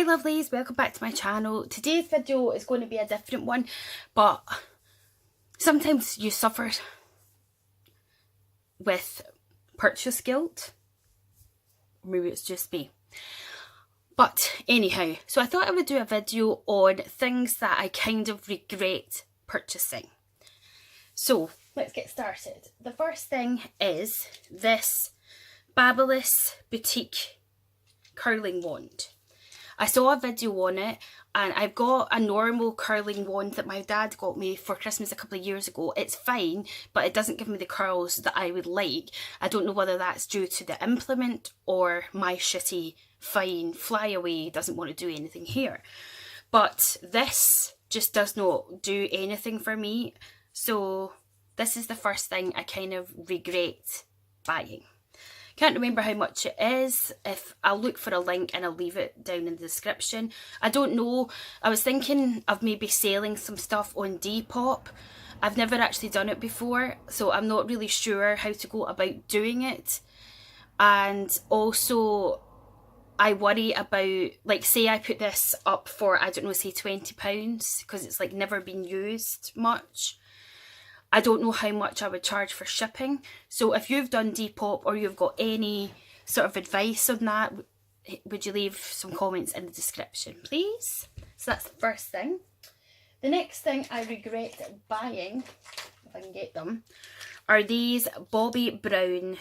lovelies, welcome back to my channel. Today's video is going to be a different one, but sometimes you suffer with purchase guilt. Maybe it's just me. But anyhow, so I thought I would do a video on things that I kind of regret purchasing. So let's get started. The first thing is this Babyliss Boutique curling wand. I saw a video on it, and I've got a normal curling wand that my dad got me for Christmas a couple of years ago. It's fine, but it doesn't give me the curls that I would like. I don't know whether that's due to the implement or my shitty fine flyaway doesn't want to do anything here. But this just does not do anything for me. So this is the first thing I kind of regret buying. Can't remember how much it is. If I'll look for a link and I'll leave it down in the description. I don't know. I was thinking of maybe selling some stuff on Depop. I've never actually done it before, so I'm not really sure how to go about doing it. And also, I worry about, like, say I put this up for, I don't know, say £20, because it's like never been used much. I don't know how much I would charge for shipping. So if you've done Depop or you've got any sort of advice on that, would you leave some comments in the description, please? So that's the first thing. The next thing I regret buying, if I can get them, are these Bobbi Brown,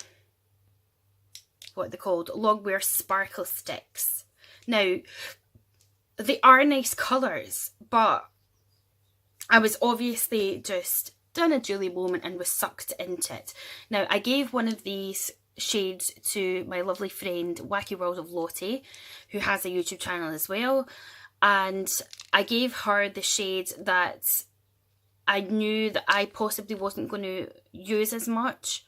what are they called? Longwear Sparkle Sticks. Now, they are nice colours, but I was obviously just done a Julie moment and was sucked into it. Now, I gave one of these shades to my lovely friend Wacky World of Lottie, who has a YouTube channel as well, and I gave her the shade that I knew that I possibly wasn't going to use as much,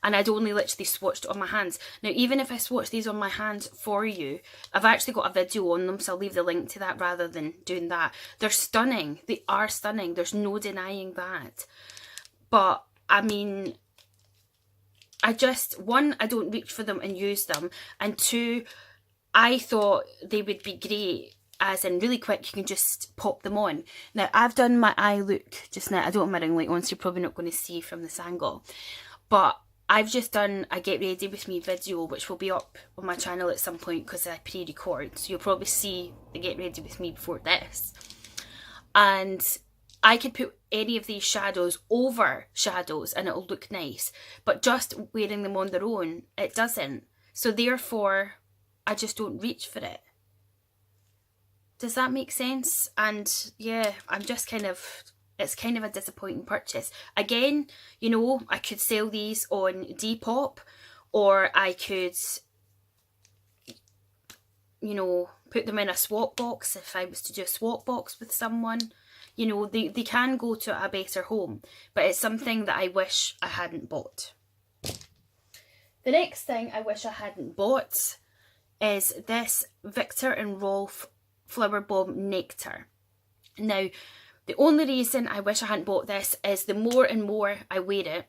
and I'd only literally swatched it on my hands. Now, even if I swatch these on my hands for you, I've actually got a video on them, so I'll leave the link to that rather than doing that. They're stunning. They are stunning. There's no denying that. But, I mean, one, I don't reach for them and use them. And two, I thought they would be great, as in really quick, you can just pop them on. Now, I've done my eye look just now. I don't have my ring light on, so you're probably not going to see from this angle. But I've just done a get ready with me video, which will be up on my channel at some point because I pre-record. So you'll probably see the get ready with me before this. And I could put any of these shadows over shadows and it'll look nice. But just wearing them on their own, it doesn't. So therefore, I just don't reach for it. Does that make sense? And yeah, I'm just kind of, it's kind of a disappointing purchase. Again, you know, I could sell these on Depop, or I could, you know, put them in a swap box if I was to do a swap box with someone. You know, they can go to a better home, but it's something that I wish I hadn't bought. The next thing I wish I hadn't bought is this Victor and Rolf Flower Bomb Nectar. Now, the only reason I wish I hadn't bought this is the more and more I wear it,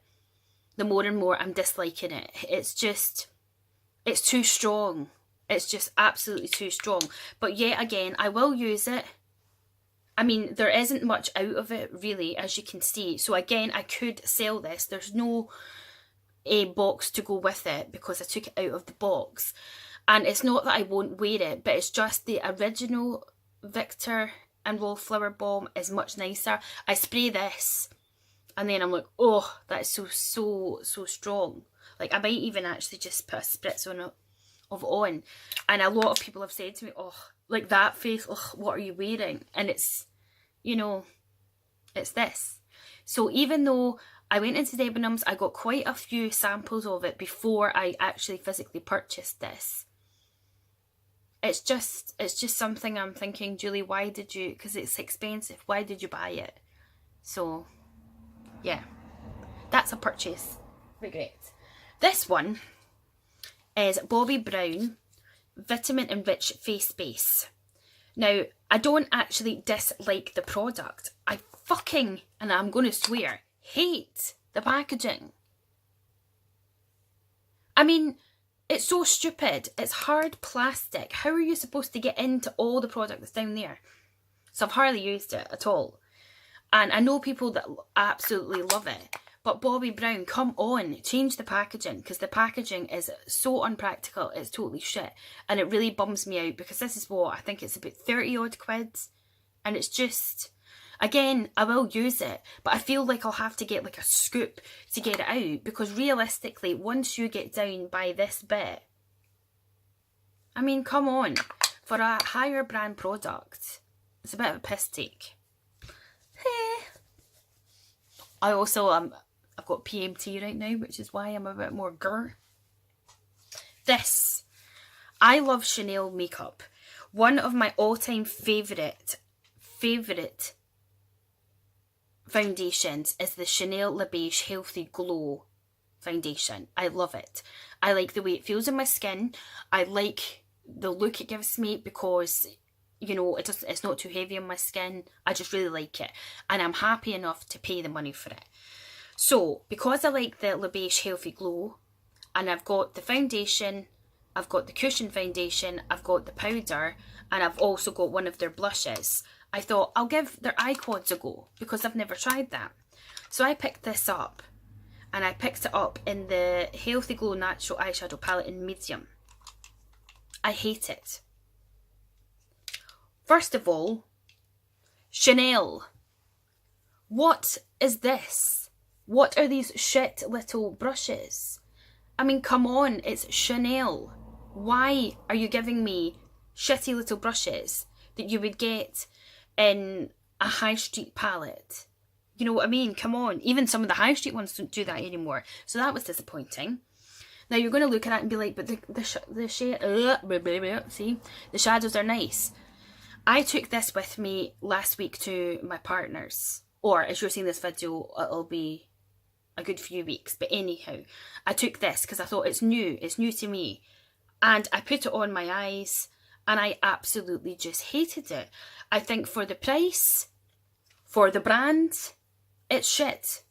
the more and more I'm disliking it. It's just, it's too strong. It's just absolutely too strong. But yet again, I will use it. I mean, there isn't much out of it, really, as you can see. So again, I could sell this. There's no box to go with it because I took it out of the box. And it's not that I won't wear it, but it's just the original Victor and Rolf Flower Bomb is much nicer. I spray this and then I'm like, oh, that is so strong. Like, I might even actually just put a spritz of it on. And a lot of people have said to me, oh, like that face, oh, what are you wearing? And it's, you know, it's this. So even though I went into Debenhams, I got quite a few samples of it before I actually physically purchased this. It's just something I'm thinking, Julie, why did you, because it's expensive, why did you buy it? So, yeah, that's a purchase regret. This one is Bobbi Brown Vitamin Enriched Face Base. Now, I don't actually dislike the product. I fucking, and I'm going to swear, hate the packaging. I mean, It's so stupid. It's hard plastic. How are you supposed to get into all the product that's down there? So I've hardly used it at all. And I know people that absolutely love it. But Bobbi Brown, come on, change the packaging, because the packaging is so unpractical, it's totally shit. And it really bums me out, because this is what, I think it's about 30 odd quid. And it's just, again, I will use it, but I feel like I'll have to get like a scoop to get it out, because realistically, once you get down by this bit, I mean, come on, for a higher brand product, it's a bit of a piss take. I also, I've got PMT right now, which is why I'm a bit more grr. This, I love Chanel makeup. One of my all-time favourite foundations is the Chanel Le Beige Healthy Glow foundation. I love it. I like the way it feels on my skin. I like the look it gives me, because, you know, it's not too heavy on my skin. I just really like it. And I'm happy enough to pay the money for it. So, because I like the Le Beige Healthy Glow, and I've got the foundation, I've got the cushion foundation, I've got the powder, and I've also got one of their blushes, I thought I'll give their eye quads a go, because I've never tried that. So I picked this up, and I picked it up in the Healthy Glow Natural Eyeshadow Palette in medium. I hate it. First of all, Chanel. What is this? What are these shit little brushes? I mean, come on, it's Chanel. Why are you giving me shitty little brushes that you would get in a high street palette? You know what I mean? Come on. Even some of the high street ones don't do that anymore. So that was disappointing. Now you're going to look at it and be like, but the shadows are nice. I took this with me last week to my partner's. Or as you're seeing this video, it'll be a good few weeks. But anyhow, I took this because I thought it's new to me. And I put it on my eyes and I absolutely just hated it. I think for the price, for the brand, it's shit.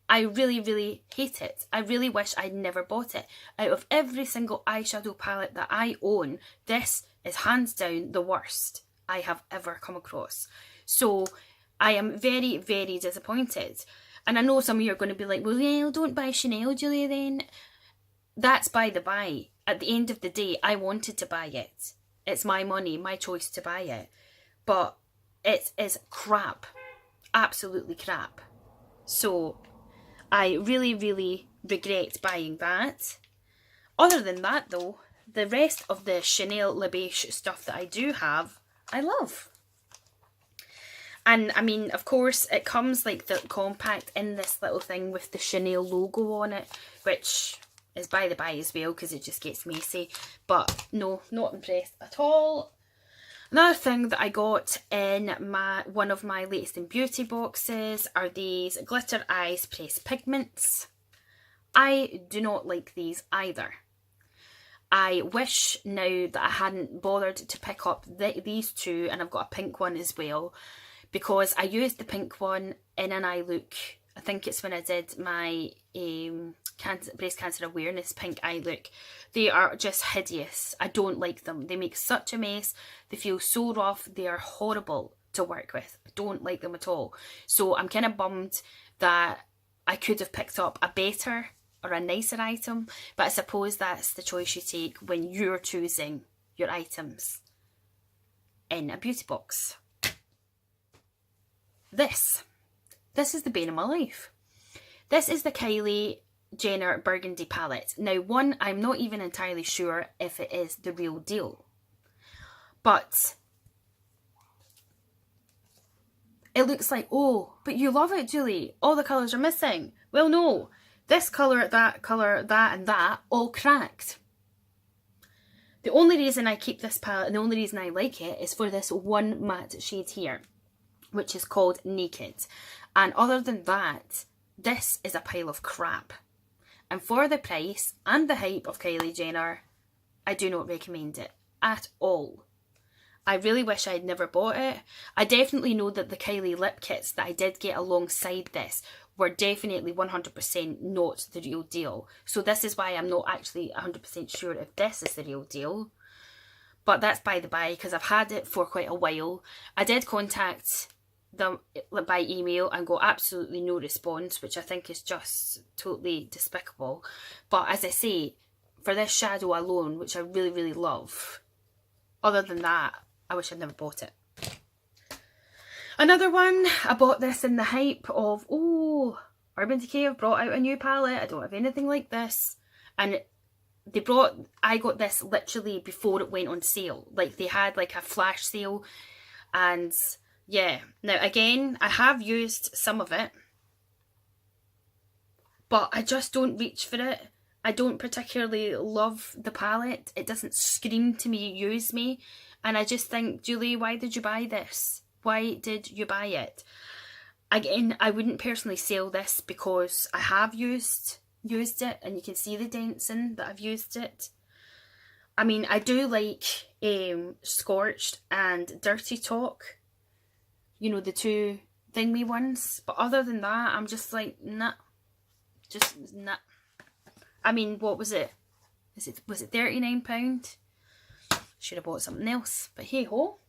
I really, really hate it. I really wish I'd never bought it. Out of every single eyeshadow palette that I own, this is hands down the worst I have ever come across. So I am very, very disappointed. And I know some of you are going to be like, well, yeah, don't buy Chanel, Julia, then. That's by the by. At the end of the day, I wanted to buy it. It's my money, my choice to buy it. But it is crap. Absolutely crap. So I really, really regret buying that. Other than that, though, the rest of the Chanel Le Beige stuff that I do have, I love. And I mean, of course, it comes like the compact in this little thing with the Chanel logo on it, which is by the by as well, because it just gets messy. But no, not impressed at all. Another thing that I got in one of my latest in beauty boxes are these Glitter Eyes Pressed Pigments. I do not like these either. I wish now that I hadn't bothered to pick up these two, and I've got a pink one as well, because I used the pink one in an eye look. I think it's when I did my breast cancer awareness pink eye look. They are just hideous. I don't like them. They make such a mess. They feel so rough. They are horrible to work with. I don't like them at all. So I'm kind of bummed that I could have picked up a better or a nicer item, but I suppose that's the choice you take when you're choosing your items in a beauty box. This is the bane of my life. This is the Kylie Jenner Burgundy palette. Now, one, I'm not even entirely sure if it is the real deal, but it looks like, oh, but you love it, Julie. All the colours are missing. Well, no. This colour, that, and that, all cracked. The only reason I keep this palette and the only reason I like it is for this one matte shade here, which is called Naked. And other than that, this is a pile of crap. And for the price and the hype of Kylie Jenner, I do not recommend it at all. I really wish I'd never bought it. I definitely know that the Kylie lip kits that I did get alongside this were definitely 100% not the real deal. So this is why I'm not actually 100% sure if this is the real deal. But that's by the by, because I've had it for quite a while. I did contact them by email and got absolutely no response, which I think is just totally despicable. But as I say, for this shadow alone, which I really, really love, other than that, I wish I'd never bought it. Another one, I bought this in the hype of, oh, Urban Decay have brought out a new palette. I don't have anything like this. And I got this literally before it went on sale. Like, they had like a flash sale. And yeah, now again, I have used some of it, but I just don't reach for it. I don't particularly love the palette. It doesn't scream to me, use me. And I just think, Julie, why did you buy this? Why did you buy it? Again, I wouldn't personally sell this because I have used it, and you can see the dents in that I've used it. I mean, I do like Scorched and Dirty Talk, you know, the two thingy ones, but other than that, I'm just like, nah, just nah. I mean, what was it? Was it £39? Should have bought something else, but hey ho,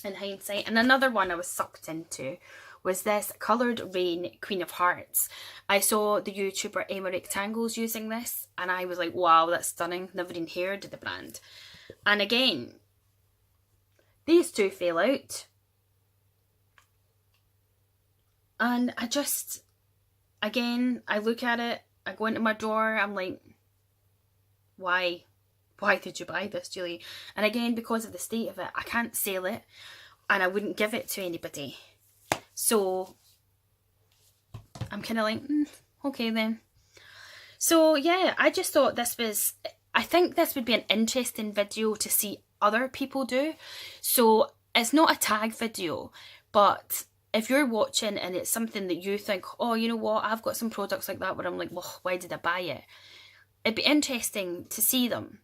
in hindsight. And another one I was sucked into was this Coloured Rain Queen of Hearts. I saw the YouTuber Emma Rectangles using this, and I was like, wow, that's stunning. Never even heard of the brand. And again, these two fell out. And I just, again, I look at it, I go into my drawer, I'm like, why? Why did you buy this, Julie? And again, because of the state of it, I can't sell it, and I wouldn't give it to anybody. So I'm kind of like, okay then. So yeah, I just thought this was, I think this would be an interesting video to see other people do. So it's not a tag video, but if you're watching and it's something that you think, oh, you know what, I've got some products like that where I'm like, well, why did I buy it? It'd be interesting to see them.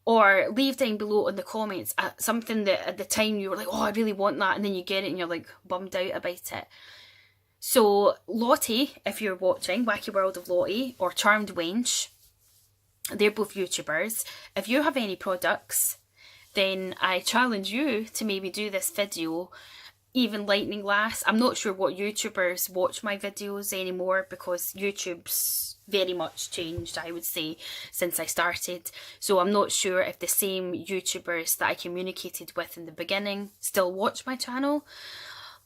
Or leave down below in the comments something that at the time you were like, oh, I really want that, and then you get it and you're like bummed out about it. So Lottie, if you're watching, Wacky World of Lottie, or Charmed Wench, they're both YouTubers. If you have any products, then I challenge you to maybe do this video. Even Lightning Lass, I'm not sure what YouTubers watch my videos anymore, because YouTube's very much changed, I would say, since I started. So I'm not sure if the same YouTubers that I communicated with in the beginning still watch my channel.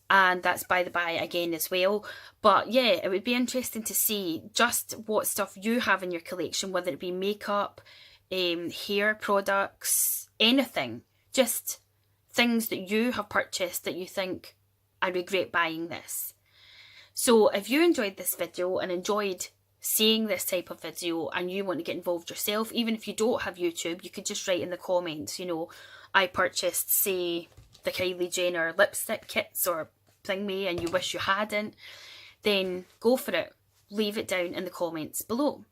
And that's by the by again as well. But yeah, it would be interesting to see just what stuff you have in your collection, whether it be makeup, hair products, anything. Just things that you have purchased that you think, I regret buying this. So if you enjoyed this video and enjoyed seeing this type of video and you want to get involved yourself, even if you don't have YouTube, you could just write in the comments, you know, I purchased, say, the Kylie Jenner lipstick kits or thingy and you wish you hadn't, then go for it. Leave it down in the comments below.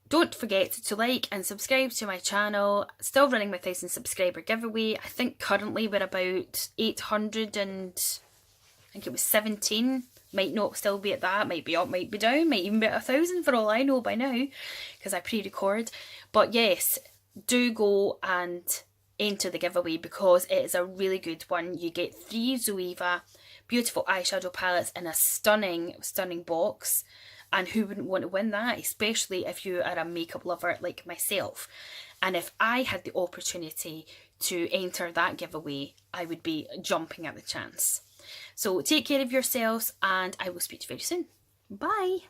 Don't forget to like and subscribe to my channel. Still running my 1,000 subscriber giveaway. I think currently we're about 800 and I think it was 17. Might not still be at that, might be up, might be down, might even be at 1,000 for all I know by now, because I pre-record. But yes, do go and enter the giveaway because it is a really good one. You get 3 Zoeva beautiful eyeshadow palettes in a stunning, stunning box. And who wouldn't want to win that, especially if you are a makeup lover like myself. And if I had the opportunity to enter that giveaway, I would be jumping at the chance. So take care of yourselves and I will speak to you very soon. Bye.